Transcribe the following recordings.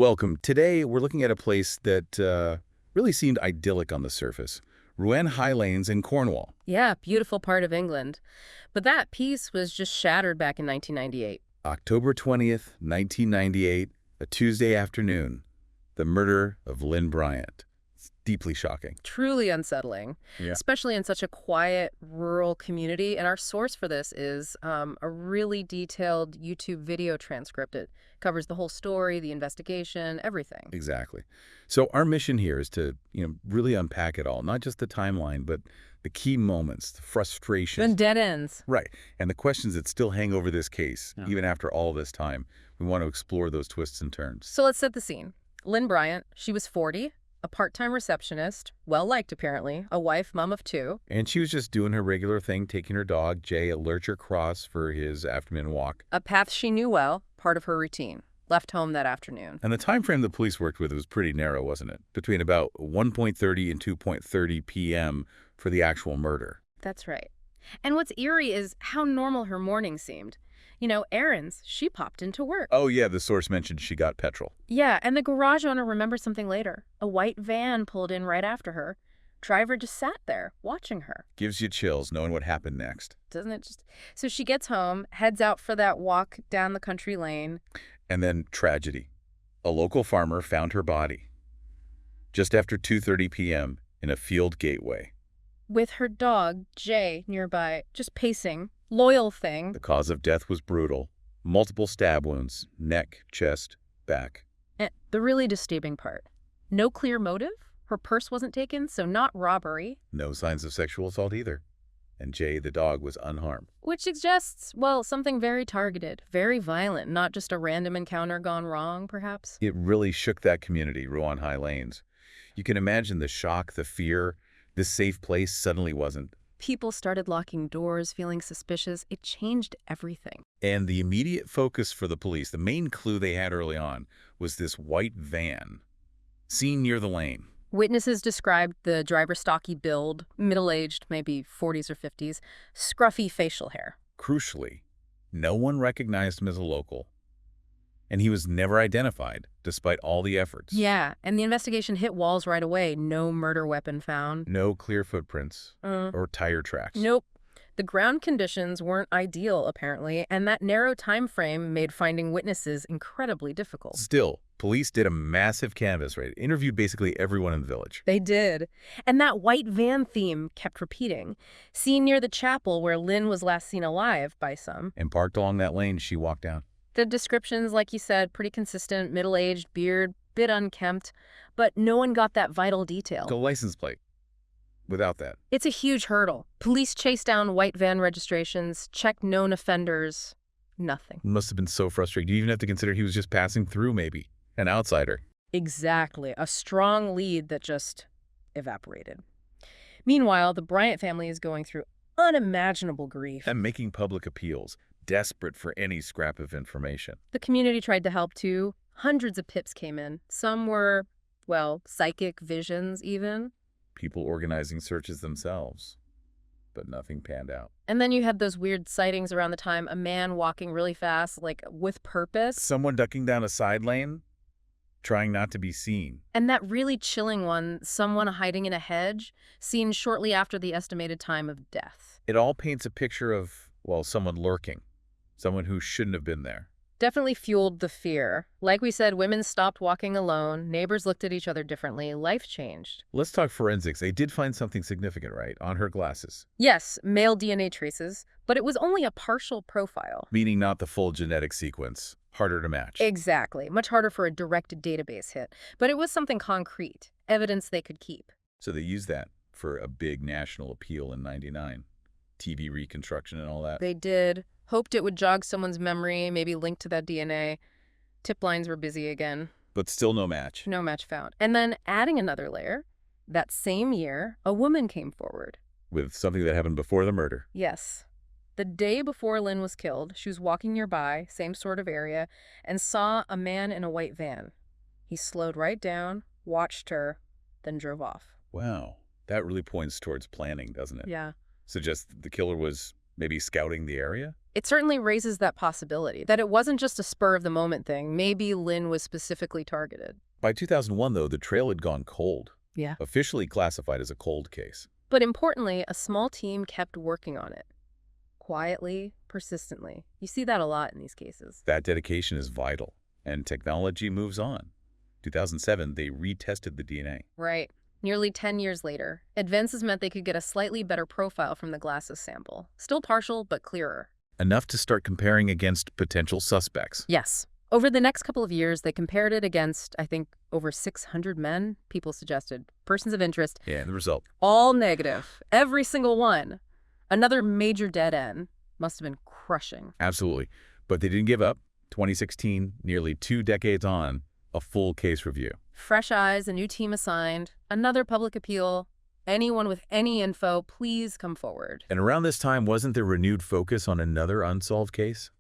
Welcome. Today, we're looking at a place that really seemed idyllic on the surface. Rouen Highlands in Cornwall. Yeah, beautiful part of England. But that peace was just shattered back in 1998. October 20th, 1998, a Tuesday afternoon. The murder of Lynn Bryant. It's deeply shocking. Truly unsettling, Yeah. especially in such a quiet, rural community. And our source for this is a really detailed YouTube video transcript. It covers the whole story, the investigation, everything. Exactly. So our mission here is to, really unpack it all. Not just the timeline, but the key moments, the frustrations. And dead ends. Right. And the questions that still hang over this case, even after all this time. We want to explore those twists and turns. So let's set the scene. Lynn Bryant, she was 40, a part-time receptionist, well-liked apparently, a wife, mom of two. And she was just doing her regular thing, taking her dog, Jay, a lurcher cross for his afternoon walk. A path she knew well, part of her routine. Left home that afternoon. And the time frame the police worked with was pretty narrow, wasn't it? Between about 1:30 and 2:30 p.m. for the actual murder. That's right. And what's eerie is how normal her morning seemed. Errands, she popped into work. Oh, yeah, the source mentioned she got petrol. Yeah, and the garage owner remembered something later. A white van pulled in right after her. Driver just sat there, watching her. Gives you chills knowing what happened next. Doesn't it just... So she gets home, heads out for that walk down the country lane. And then tragedy. A local farmer found her body just after 2:30 p.m. in a field gateway. With her dog, Jay, nearby, just pacing. Loyal thing. The cause of death was brutal. Multiple stab wounds, neck, chest, back. And the really disturbing part. No clear motive. Her purse wasn't taken, so not robbery. No signs of sexual assault either. And Jay, the dog, was unharmed. Which suggests, well, something very targeted, very violent, not just a random encounter gone wrong, perhaps. It really shook that community, Rouen Highlands. You can imagine the shock, the fear. This safe place suddenly wasn't. People started locking doors, feeling suspicious. It changed everything. And the immediate focus for the police, the main clue they had early on, was this white van seen near the lane. Witnesses described the driver's stocky build, middle-aged, maybe 40s or 50s, scruffy facial hair. Crucially, no one recognized him as a local. And he was never identified, despite all the efforts. Yeah, and the investigation hit walls right away. No murder weapon found. No clear footprints or tire tracks. Nope. The ground conditions weren't ideal, apparently, and that narrow time frame made finding witnesses incredibly difficult. Still, police did a massive canvass raid, interviewed basically everyone in the village. They did. And that white van theme kept repeating. Seen near the chapel where Lynn was last seen alive by some. And parked along that lane she walked down. The descriptions, like you said, pretty consistent, middle-aged, beard, bit unkempt, but no one got that vital detail. The license plate. Without that. It's a huge hurdle. Police chased down white van registrations, checked known offenders. Nothing. Must have been so frustrating. You even have to consider he was just passing through, maybe. An outsider. Exactly. A strong lead that just evaporated. Meanwhile, the Bryant family is going through unimaginable grief. And making public appeals, desperate for any scrap of information. The community tried to help too. Hundreds of pips came in. Some were, well, psychic visions even. People organizing searches themselves. But nothing panned out. And then you had those weird sightings around the time, a man walking really fast, like with purpose. Someone ducking down a side lane, trying not to be seen. And that really chilling one, someone hiding in a hedge, seen shortly after the estimated time of death. It all paints a picture of, well, someone lurking. Someone who shouldn't have been there. Definitely fueled the fear. Like we said, women stopped walking alone. Neighbors looked at each other differently. Life changed. Let's talk forensics. They did find something significant, right? On her glasses. Yes, male DNA traces, but it was only a partial profile. Meaning not the full genetic sequence. Harder to match. Exactly. Much harder for a direct database hit. But it was something concrete. Evidence they could keep. So they used that for a big national appeal in '99. TV reconstruction and all that. They did. Hoped it would jog someone's memory, maybe link to that DNA. Tip lines were busy again. But still no match. No match found. And then adding another layer, that same year, a woman came forward. With something that happened before the murder. Yes. The day before Lynn was killed, she was walking nearby, same sort of area, and saw a man in a white van. He slowed right down, watched her, then drove off. Wow. That really points towards planning, doesn't it? Yeah. Suggests the killer was maybe scouting the area? It certainly raises that possibility, that it wasn't just a spur-of-the-moment thing. Maybe Lynn was specifically targeted. By 2001, though, the trail had gone cold, Yeah. officially classified as a cold case. But importantly, a small team kept working on it. Quietly, persistently. You see that a lot in these cases. That dedication is vital, and technology moves on. 2007, they retested the DNA. Right. Nearly 10 years later, advances meant they could get a slightly better profile from the glasses sample. Still partial, but clearer. Enough to start comparing against potential suspects. Yes. Over the next couple of years, they compared it against, I think, over 600 men, people suggested, persons of interest. Yeah, the result. All negative. Every single one. Another major dead end. Must have been crushing. Absolutely. But they didn't give up. 2016, nearly 2 decades on, a full case review. Fresh eyes, a new team assigned, another public appeal. Anyone with any info, please come forward. And around this time, wasn't there renewed focus on another unsolved case?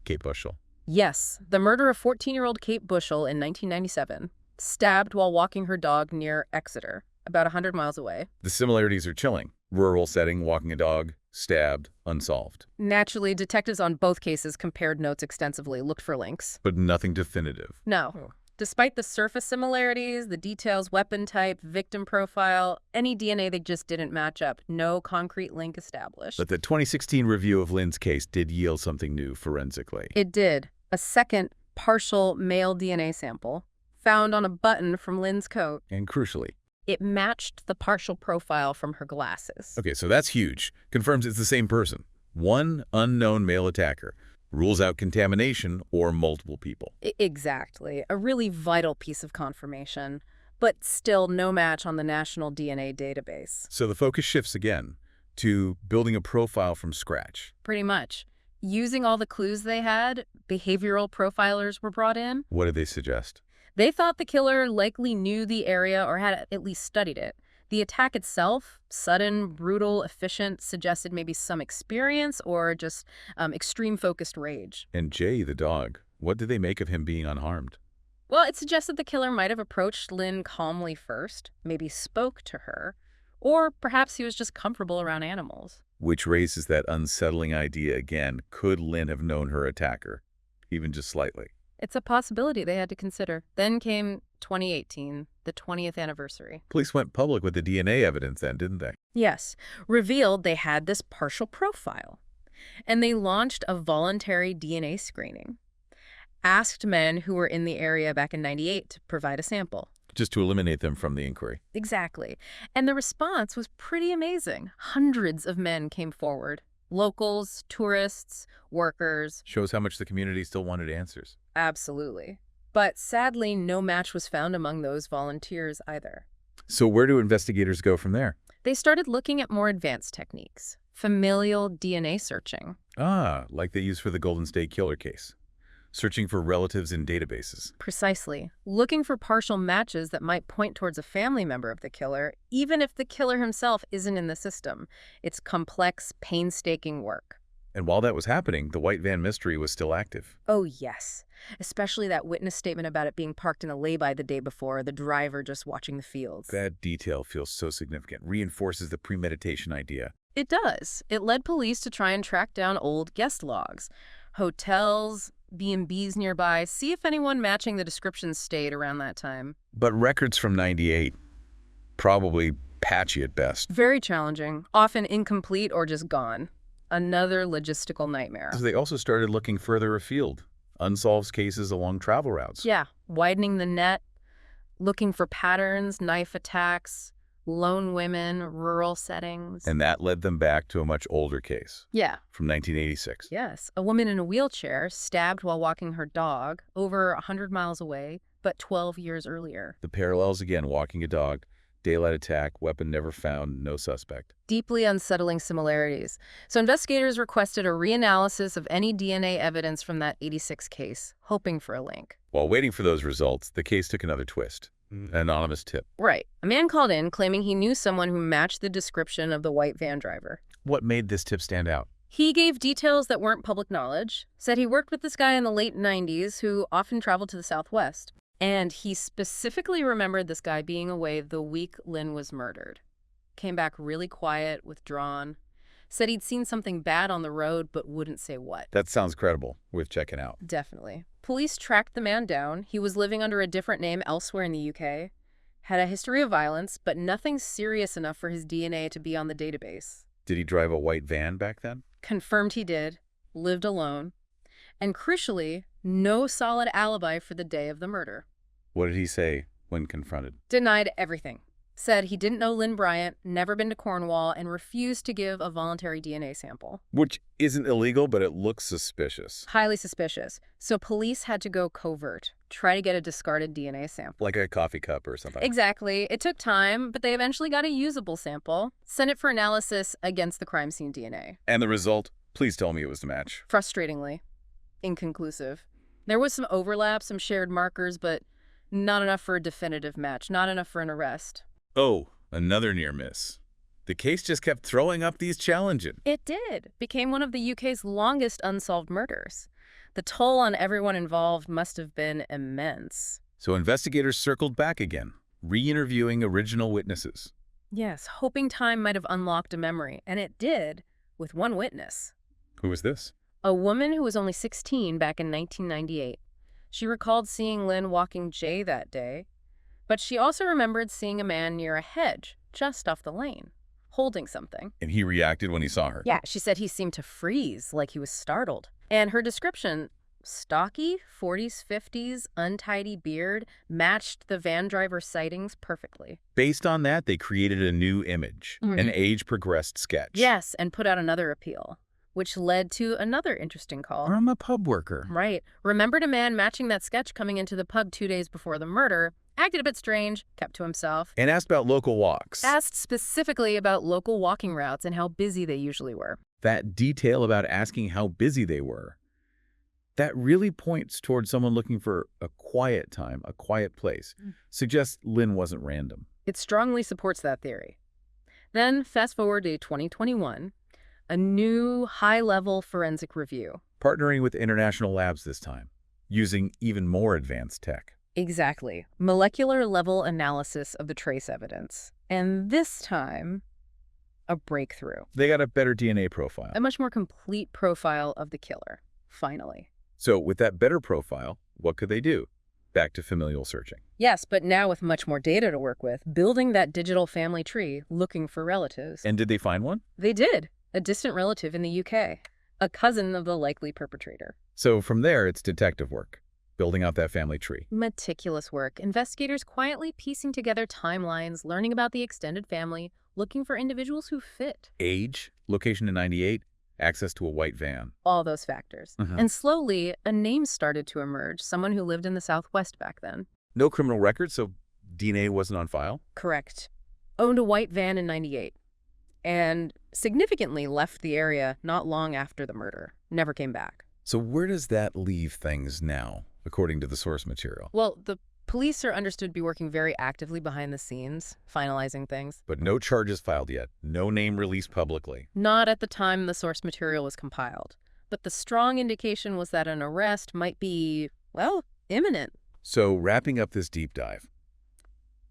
Kate Bushell. Yes, the murder of 14-year-old Kate Bushell in 1997, stabbed while walking her dog near Exeter, about 100 miles away. The similarities are chilling. Rural setting, walking a dog, stabbed, unsolved. Naturally, detectives on both cases compared notes extensively, looked for links. But nothing definitive. No. Oh. Despite the surface similarities, the details, weapon type, victim profile, any DNA they just didn't match up. No concrete link established. But the 2016 review of Lynn's case did yield something new forensically. It did. A second partial male DNA sample found on a button from Lynn's coat. And crucially, It matched the partial profile from her glasses. okay, so that's huge. Confirms it's the same person. One unknown male attacker. Rules out contamination or multiple people. Exactly. A really vital piece of confirmation, but still no match on the national DNA database. So the focus shifts again to building a profile from scratch. Pretty much. Using all the clues they had, behavioral profilers were brought in. What did they suggest? They thought the killer likely knew the area or had at least studied it. The attack itself, sudden, brutal, efficient, suggested maybe some experience or just extreme focused rage. And Jay, the dog, what did they make of him being unharmed? Well, it suggested the killer might have approached Lynn calmly first, maybe spoke to her, or perhaps he was just comfortable around animals. Which raises that unsettling idea again. Could Lynn have known her attacker, even just slightly? It's a possibility they had to consider. Then came 2018, the 20th anniversary. Police went public with the DNA evidence then, didn't they? Yes, revealed they had this partial profile. And they launched a voluntary DNA screening. Asked men who were in the area back in '98 to provide a sample. Just to eliminate them from the inquiry. Exactly. And the response was pretty amazing. Hundreds of men came forward. Locals, tourists, workers. Shows how much the community still wanted answers. Absolutely. But sadly, no match was found among those volunteers either. So where do investigators go from there? They started looking at more advanced techniques. Familial DNA searching. Ah, like they use for the Golden State Killer case. Searching for relatives in databases. Precisely. Looking for partial matches that might point towards a family member of the killer, even if the killer himself isn't in the system. It's complex, painstaking work. And while that was happening, the white van mystery was still active. Oh, yes. Especially that witness statement about it being parked in a lay-by the day before, the driver just watching the fields. That detail feels so significant, reinforces the premeditation idea. It does. It led police to try and track down old guest logs. Hotels, B&Bs nearby, see if anyone matching the descriptions stayed around that time. But records from '98, probably patchy at best. Very challenging, often incomplete or just gone. Another logistical nightmare. So they also started looking further afield. Unsolved cases along travel routes. Yeah, widening the net, looking for patterns, knife attacks, lone women, rural settings. And that led them back to a much older case. Yeah. From 1986. Yes, a woman in a wheelchair stabbed while walking her dog over 100 miles away, but 12 years earlier. The parallels again, walking a dog, daylight attack, weapon never found, no suspect. Deeply unsettling similarities. So investigators requested a reanalysis of any DNA evidence from that '86 case, hoping for a link. While waiting for those results, the case took another twist. An anonymous tip. Right. A man called in claiming he knew someone who matched the description of the white van driver. What made this tip stand out? He gave details that weren't public knowledge, said he worked with this guy in the late '90s who often traveled to the Southwest. And he specifically remembered this guy being away the week Lynn was murdered. Came back really quiet, withdrawn. Said he'd seen something bad on the road but wouldn't say what. That sounds credible, worth checking out. Definitely. Police tracked the man down. He was living under a different name elsewhere in the UK. Had a history of violence, but nothing serious enough for his DNA to be on the database. Did he drive a white van back then? Confirmed he did. Lived alone. And crucially, no solid alibi for the day of the murder. What did he say when confronted? Denied everything. Said he didn't know Lynn Bryant, never been to Cornwall, and refused to give a voluntary DNA sample. Which isn't illegal, but it looks suspicious. Highly suspicious. So police had to go covert, try to get a discarded DNA sample. Like a coffee cup or something. Exactly. It took time, but they eventually got a usable sample, sent it for analysis against the crime scene DNA. And the result? Please tell me it was the match. Frustratingly, inconclusive. There was some overlap, some shared markers, but not enough for a definitive match, not enough for an arrest. Oh, another near miss. The case just kept throwing up these challenges. It did. Became one of the UK's longest unsolved murders. The toll on everyone involved must have been immense. So investigators circled back again, re-interviewing original witnesses. Yes, hoping time might have unlocked a memory, and it did, with one witness. Who was this? A woman who was only 16 back in 1998. She recalled seeing Lynn walking Jay that day, but she also remembered seeing a man near a hedge, just off the lane, holding something. And he reacted when he saw her? Yeah, she said he seemed to freeze, like he was startled. And her description, stocky, 40s, 50s, untidy beard, matched the van driver's sightings perfectly. Based on that, they created a new image, an age-progressed sketch. Yes, and put out another appeal, which led to another interesting call. I'm a pub worker. Right. Remembered a man matching that sketch coming into the pub 2 days before the murder, acted a bit strange, kept to himself. And asked about local walks. Asked specifically about local walking routes and how busy they usually were. That detail about asking how busy they were, that really points towards someone looking for a quiet time, a quiet place. Suggests Lynn wasn't random. It strongly supports that theory. Then, fast forward to 2021, a new high-level forensic review. Partnering with international labs this time, using even more advanced tech. Exactly. Molecular-level analysis of the trace evidence. And this time, a breakthrough. They got a better DNA profile. A much more complete profile of the killer, finally. So with that better profile, what could they do? Back to familial searching. Yes, but now with much more data to work with, building that digital family tree, looking for relatives. And did they find one? They did. A distant relative in the UK. A cousin of the likely perpetrator. So from there, it's detective work, building out that family tree. Meticulous work. Investigators quietly piecing together timelines, learning about the extended family, looking for individuals who fit. Age, location in 98, access to a white van. All those factors. And slowly, a name started to emerge, someone who lived in the Southwest back then. No criminal record, so DNA wasn't on file? Correct. Owned a white van in 98. And significantly left the area not long after the murder. Never came back. So where does that leave things now, according to the source material? Well, the police are understood to be working very actively behind the scenes, finalizing things. But no charges filed yet, no name released publicly. Not at the time the source material was compiled. But the strong indication was that an arrest might be, well, imminent. So wrapping up this deep dive,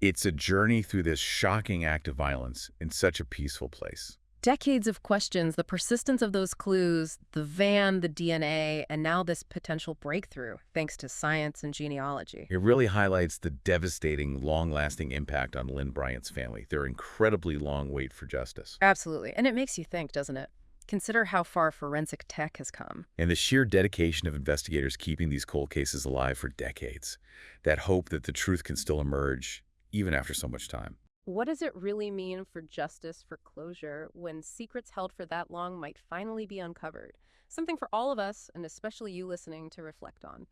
it's a journey through this shocking act of violence in such a peaceful place. Decades of questions, the persistence of those clues, the van, the DNA, and now this potential breakthrough, thanks to science and genealogy. It really highlights the devastating, long-lasting impact on Lynn Bryant's family, their incredibly long wait for justice. Absolutely. And it makes you think, doesn't it? Consider how far forensic tech has come. And the sheer dedication of investigators keeping these cold cases alive for decades. That hope that the truth can still emerge, even after so much time. What does it really mean for justice, for closure, when secrets held for that long might finally be uncovered? Something for all of us, and especially you listening, to reflect on.